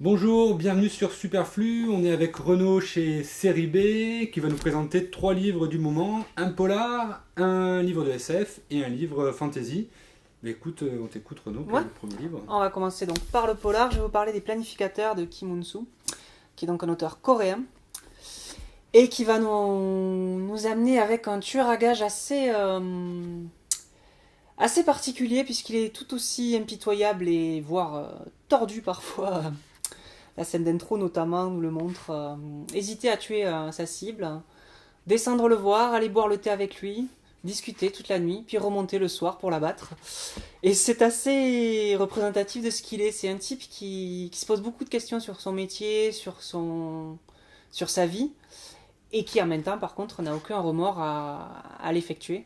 Bonjour, bienvenue sur Superflu. On est avec Renaud chez Série B qui va nous présenter 3 livres du moment, un polar, un livre de SF et un livre fantasy. Mais écoute, on t'écoute Renaud pour le premier livre. On va commencer donc par le polar. Je vais vous parler des Planificateurs de Kim Moon-soo, qui est donc un auteur coréen et qui va nous amener avec un tueur à gages assez particulier, puisqu'il est tout aussi impitoyable et voire tordu parfois. La scène d'intro notamment nous le montre. Hésiter à tuer sa cible, descendre le voir, aller boire le thé avec lui, discuter toute la nuit, puis remonter le soir pour l'abattre. Et c'est assez représentatif de ce qu'il est. C'est un type qui se pose beaucoup de questions sur son métier, sur sa vie, et qui en même temps par contre n'a aucun remords à l'effectuer.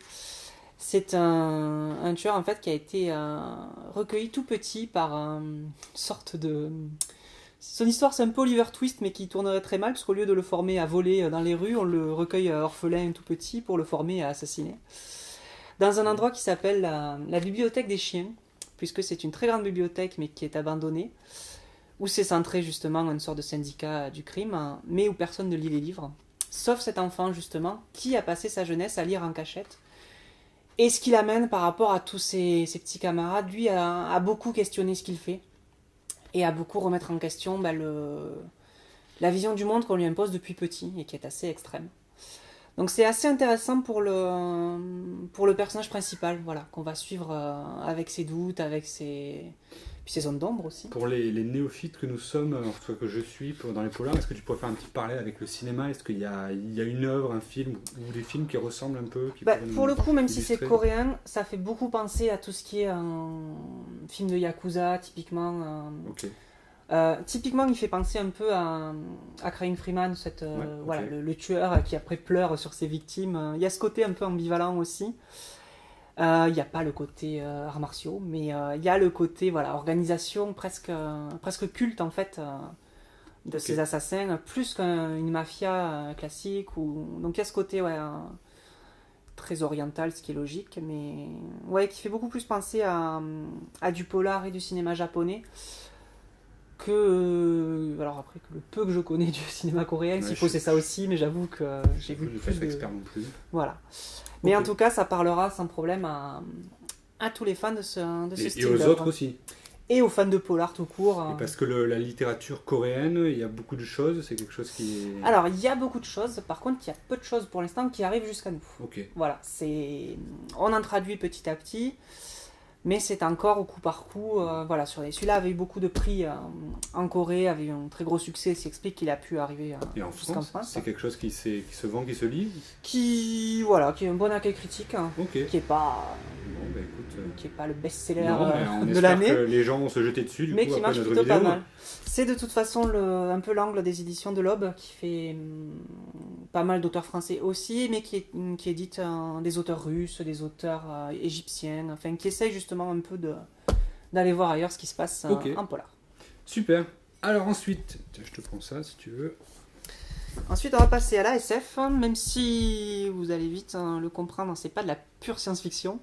C'est un tueur en fait qui a été recueilli tout petit par une sorte de... Son histoire c'est un peu Oliver Twist, mais qui tournerait très mal, parce qu'au lieu de le former à voler dans les rues, on le recueille orphelin tout petit pour le former à assassiner. Dans un endroit qui s'appelle la bibliothèque des chiens, puisque c'est une très grande bibliothèque mais qui est abandonnée, où c'est centré justement en une sorte de syndicat du crime, mais où personne ne lit les livres, sauf cet enfant justement, qui a passé sa jeunesse à lire en cachette. Et ce qui l'amène par rapport à tous ses petits camarades, lui a beaucoup questionné ce qu'il fait, et à beaucoup remettre en question la vision du monde qu'on lui impose depuis petit, et qui est assez extrême. Donc c'est assez intéressant pour le personnage principal, voilà, qu'on va suivre avec ses doutes, avec ses zones d'ombre aussi. Pour les néophytes que nous sommes, en tout cas que je suis dans les polars, est-ce que tu pourrais faire un petit parallèle avec le cinéma? Est-ce qu'il y a une œuvre, un film, ou des films qui ressemblent un peu pour le coup, même si c'est coréen, ça fait beaucoup penser à tout ce qui est un film de Yakuza, typiquement. Okay. Typiquement, il fait penser un peu à Crying Freeman, voilà, le tueur qui après pleure sur ses victimes. Il y a ce côté un peu ambivalent aussi. Il n'y a pas le côté arts martiaux, mais il y a le côté organisation presque culte en fait de ces assassins, plus qu'une mafia classique. Donc il y a ce côté très oriental, ce qui est logique, mais qui fait beaucoup plus penser à du polar et du cinéma japonais alors après que le peu que je connais du cinéma coréen, s'il faut c'est ça aussi, mais j'avoue que j'ai vu plus de... expert non plus. Voilà. Mais en tout cas, ça parlera sans problème à tous les fans de ce style. Et aux autres aussi. Et aux fans de polar tout court. Et parce que la littérature coréenne, il y a beaucoup de choses, c'est quelque chose qui est... Alors, il y a beaucoup de choses, par contre, il y a peu de choses pour l'instant qui arrivent jusqu'à nous. Ok. Voilà, on en traduit petit à petit, mais c'est encore au coup par coup. Voilà, celui-là avait eu beaucoup de prix en Corée, avait eu un très gros succès, ce qui explique qu'il a pu arriver jusqu'en France. C'est quelque chose qui se vend, qui se lit, qui est un bon accueil critique, qui est pas... qui n'est pas le best-seller de l'année. Que les gens vont se jeter dessus, mais qui marche plutôt pas mal. C'est de toute façon un peu l'angle des éditions de l'Aube, qui fait pas mal d'auteurs français aussi, mais qui édite des auteurs russes, des auteurs égyptiens, enfin qui essaye justement un peu d'aller voir ailleurs ce qui se passe en polar. Super. Alors ensuite, je te prends ça si tu veux. Ensuite, on va passer à la SF, même si vous allez vite le comprendre, c'est pas de la pure science-fiction.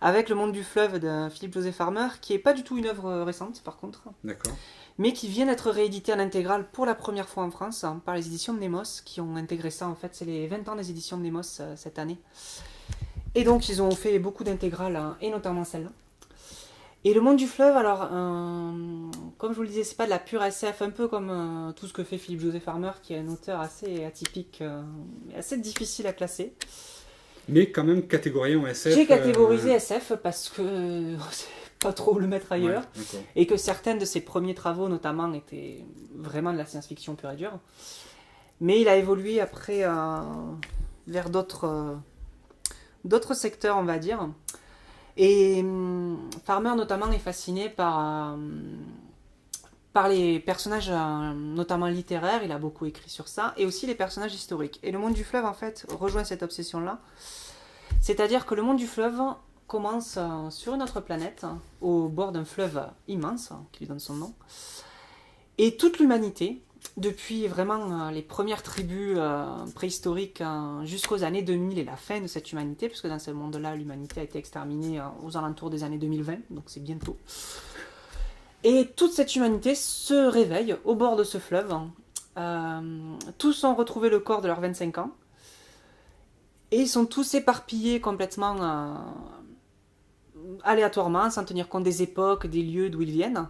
Avec Le Monde du Fleuve de Philippe Joseph Farmer, qui est pas du tout une œuvre récente par contre. D'accord. Mais qui vient d'être réédité en intégrale pour la première fois en France par les éditions de Nemos, qui ont intégré ça en fait, c'est les 20 ans des éditions de Nemos cette année. Et donc ils ont fait beaucoup d'intégrales, et notamment celle-là. Et Le Monde du Fleuve, alors, comme je vous le disais, c'est pas de la pure SF, un peu comme tout ce que fait Philippe Joseph Farmer, qui est un auteur assez atypique, assez difficile à classer. Mais quand même catégorisé en SF. J'ai catégorisé SF parce que c'est pas trop le mettre ailleurs. Ouais, et que certains de ses premiers travaux, notamment, étaient vraiment de la science-fiction pure et dure. Mais il a évolué après vers d'autres d'autres secteurs, on va dire. Et Farmer, notamment, est fasciné par les personnages, notamment littéraires, il a beaucoup écrit sur ça, et aussi les personnages historiques. Et le monde du fleuve, en fait, rejoint cette obsession-là. C'est-à-dire que le monde du fleuve commence sur une autre planète, au bord d'un fleuve immense, qui lui donne son nom. Et toute l'humanité, depuis vraiment les premières tribus préhistoriques jusqu'aux années 2000 et la fin de cette humanité, puisque dans ce monde-là, l'humanité a été exterminée aux alentours des années 2020, donc c'est bientôt. Et toute cette humanité se réveille au bord de ce fleuve. Tous ont retrouvé le corps de leurs 25 ans. Et ils sont tous éparpillés complètement aléatoirement, sans tenir compte des époques, des lieux d'où ils viennent.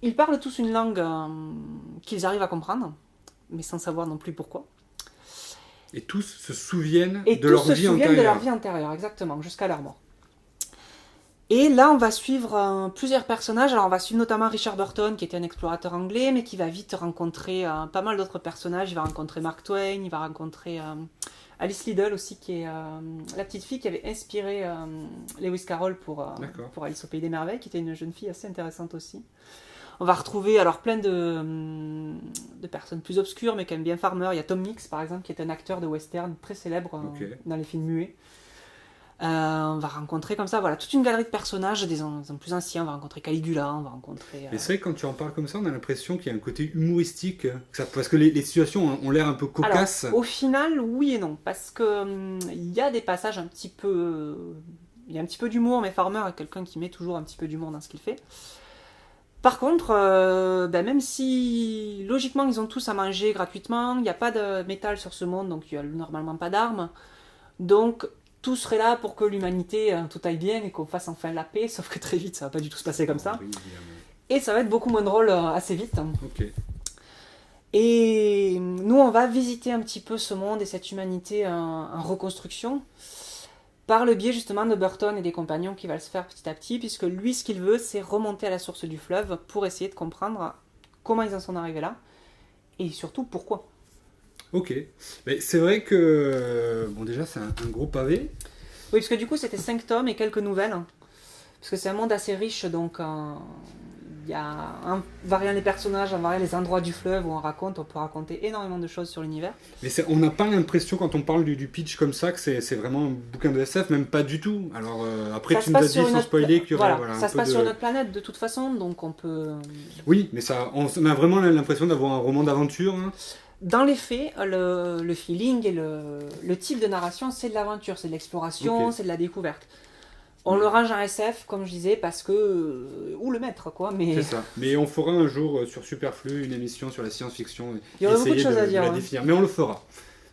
Ils parlent tous une langue qu'ils arrivent à comprendre, mais sans savoir non plus pourquoi. Et tous se souviennent de leur vie antérieure. De leur vie antérieure, exactement, jusqu'à leur mort. Et là, on va suivre plusieurs personnages. Alors, on va suivre notamment Richard Burton, qui était un explorateur anglais, mais qui va vite rencontrer pas mal d'autres personnages. Il va rencontrer Mark Twain, il va rencontrer Alice Liddell aussi, qui est la petite fille qui avait inspiré Lewis Carroll pour Alice au Pays des Merveilles, qui était une jeune fille assez intéressante aussi. On va retrouver alors plein de personnes plus obscures, mais qui aiment bien Farmer. Il y a Tom Mix, par exemple, qui est un acteur de western très célèbre dans les films muets. On va rencontrer comme ça, voilà, toute une galerie de personnages, des plus anciens. On va rencontrer Caligula, on va rencontrer... Mais c'est vrai que quand tu en parles comme ça, on a l'impression qu'il y a un côté humoristique, parce que les situations ont l'air un peu cocasses. Alors, au final, oui et non, parce que il y a des passages un petit peu... il y a un petit peu d'humour, mais Farmer est quelqu'un qui met toujours un petit peu d'humour dans ce qu'il fait. Par contre, même si logiquement ils ont tous à manger gratuitement, il n'y a pas de métal sur ce monde, donc il n'y a normalement pas d'armes, donc tout serait là pour que l'humanité tout aille bien et qu'on fasse enfin la paix, sauf que très vite ça va pas du tout se passer comme ça. Oui, et ça va être beaucoup moins drôle assez vite. Okay. Et nous on va visiter un petit peu ce monde et cette humanité en reconstruction, par le biais justement de Burton et des compagnons qui va se faire petit à petit, puisque lui ce qu'il veut c'est remonter à la source du fleuve pour essayer de comprendre comment ils en sont arrivés là, et surtout pourquoi. Ok, mais c'est vrai que, bon déjà c'est un gros pavé. Oui, parce que du coup c'était 5 tomes et quelques nouvelles, parce que c'est un monde assez riche, donc il y a variant les personnages, variant les endroits du fleuve où on peut raconter énormément de choses sur l'univers. Mais on n'a pas l'impression quand on parle du pitch comme ça que c'est vraiment un bouquin de SF, même pas du tout. Alors après ça tu nous as dit sans spoiler qu'il y aurait ça se passe sur notre planète de toute façon, donc on peut... Oui, mais on a vraiment l'impression d'avoir un roman d'aventure. Hein. Dans les faits, le feeling et le type de narration, c'est de l'aventure, c'est de l'exploration, c'est de la découverte. On le range en SF, comme je disais, parce que... ou le mettre, quoi. Mais... C'est ça. Mais on fera un jour sur Superflu une émission sur la science-fiction. Il y aurait beaucoup de choses à dire. La définir. Mais on le fera.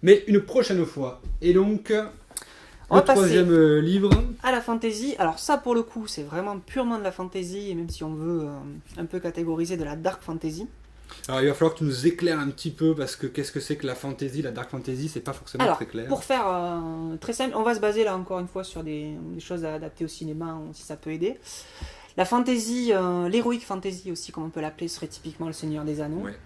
Mais une prochaine fois. Et donc, le troisième livre... à la fantasy. Alors ça, pour le coup, c'est vraiment purement de la fantasy, et même si on veut un peu catégoriser de la dark fantasy. Alors il va falloir que tu nous éclaires un petit peu, parce que qu'est-ce que c'est que la fantasy, la dark fantasy, c'est pas forcément très clair. Pour faire très simple, on va se baser là encore une fois sur des choses adaptées au cinéma, si ça peut aider. La fantasy, l'heroic fantasy aussi, comme on peut l'appeler, serait typiquement le Seigneur des Anneaux. Ouais.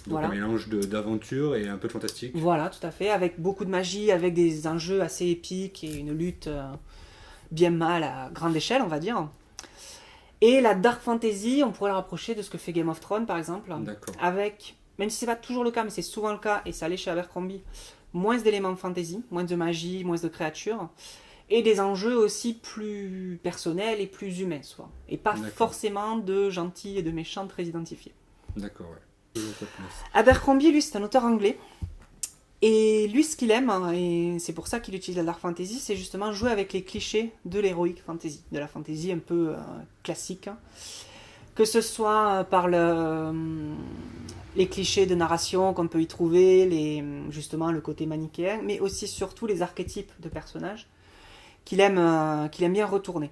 Donc voilà. Un mélange d'aventure et un peu de fantastique. Voilà, tout à fait, avec beaucoup de magie, avec des enjeux assez épiques et une lutte bien mal à grande échelle, on va dire. Et la dark fantasy, on pourrait la rapprocher de ce que fait Game of Thrones, par exemple. D'accord. Avec, même si c'est pas toujours le cas, mais c'est souvent le cas, et ça allait chez Abercrombie, moins d'éléments de fantasy, moins de magie, moins de créatures, et des enjeux aussi plus personnels et plus humains, soit. Et pas forcément de gentils et de méchants très identifiés. D'accord, ouais. Abercrombie, lui, c'est un auteur anglais. Et lui, ce qu'il aime, et c'est pour ça qu'il utilise la dark fantasy, c'est justement jouer avec les clichés de l'heroic fantasy, de la fantasy un peu classique. Que ce soit par les clichés de narration qu'on peut y trouver, justement le côté manichéen, mais aussi surtout les archétypes de personnages qu'il aime bien retourner.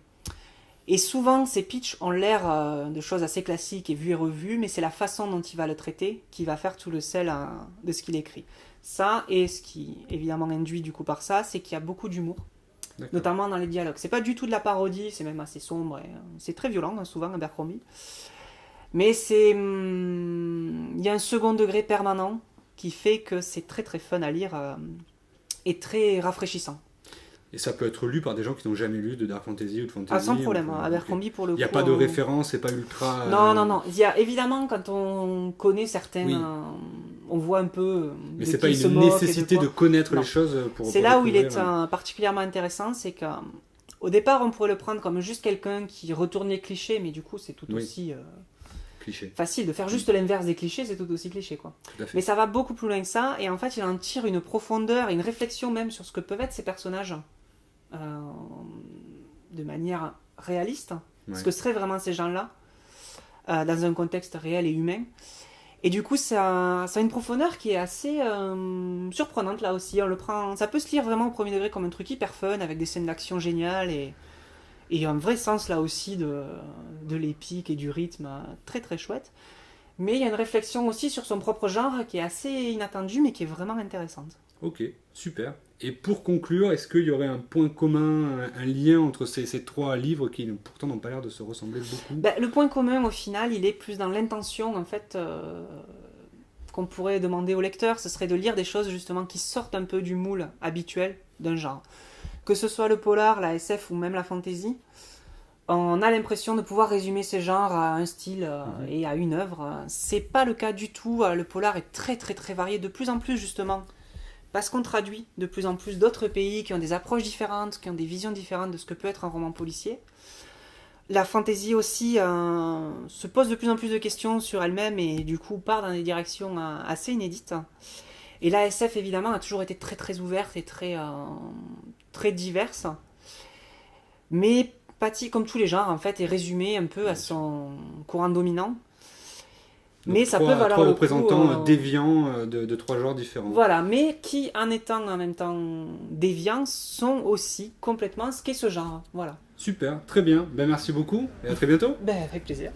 Et souvent, ces pitchs ont l'air de choses assez classiques et vues et revues, mais c'est la façon dont il va le traiter qui va faire tout le sel de ce qu'il écrit. Ça, et ce qui évidemment induit du coup par ça, c'est qu'il y a beaucoup d'humour, notamment dans les dialogues. C'est pas du tout de la parodie, c'est même assez sombre, et c'est très violent, hein, souvent, Abercrombie. Mais il y a un second degré permanent qui fait que c'est très très fun à lire et très rafraîchissant. Et ça peut être lu par des gens qui n'ont jamais lu de Dark Fantasy ou de Fantasy. Sans problème, Abercrombie pour le coup. Il n'y a pas de référence, c'est pas ultra... Non. Il y a, évidemment, quand on connaît certains... Oui. On voit un peu... Mais c'est pas une nécessité de connaître les choses pour... C'est là où il est particulièrement intéressant, c'est qu'au départ, on pourrait le prendre comme juste quelqu'un qui retourne les clichés, mais du coup, c'est tout aussi... cliché. Facile de faire juste l'inverse des clichés, c'est tout aussi cliché, quoi. Mais ça va beaucoup plus loin que ça, et en fait, il en tire une profondeur et une réflexion même sur ce que peuvent être ces personnages de manière réaliste, ce que seraient vraiment ces gens-là dans un contexte réel et humain. Et du coup, ça a une profondeur qui est assez surprenante là aussi. Ça peut se lire vraiment au premier degré comme un truc hyper fun avec des scènes d'action géniales et un vrai sens là aussi de l'épique et du rythme très très chouette. Mais il y a une réflexion aussi sur son propre genre qui est assez inattendue mais qui est vraiment intéressante. Ok, super. Et pour conclure, est-ce qu'il y aurait un point commun, un lien entre ces trois livres qui pourtant n'ont pas l'air de se ressembler beaucoup? Le point commun au final, il est plus dans l'intention en fait qu'on pourrait demander au lecteur, ce serait de lire des choses justement qui sortent un peu du moule habituel d'un genre. Que ce soit le polar, la SF ou même la fantasy, on a l'impression de pouvoir résumer ces genres à un style et à une œuvre. C'est pas le cas du tout. Le polar est très très très varié, de plus en plus justement, parce qu'on traduit de plus en plus d'autres pays qui ont des approches différentes, qui ont des visions différentes de ce que peut être un roman policier. La fantasy aussi se pose de plus en plus de questions sur elle-même et du coup part dans des directions assez inédites. Et la SF évidemment a toujours été très très ouverte et très diverse, mais Patty, comme tous les genres en fait, est résumée un peu à son courant dominant. Donc mais ça peut valoir trois le représentants coup, déviants de trois genres différents. Voilà, mais qui en étant en même temps déviants sont aussi complètement ce qu'est ce genre. Voilà. Super, très bien. Merci beaucoup et à très bientôt. Avec plaisir.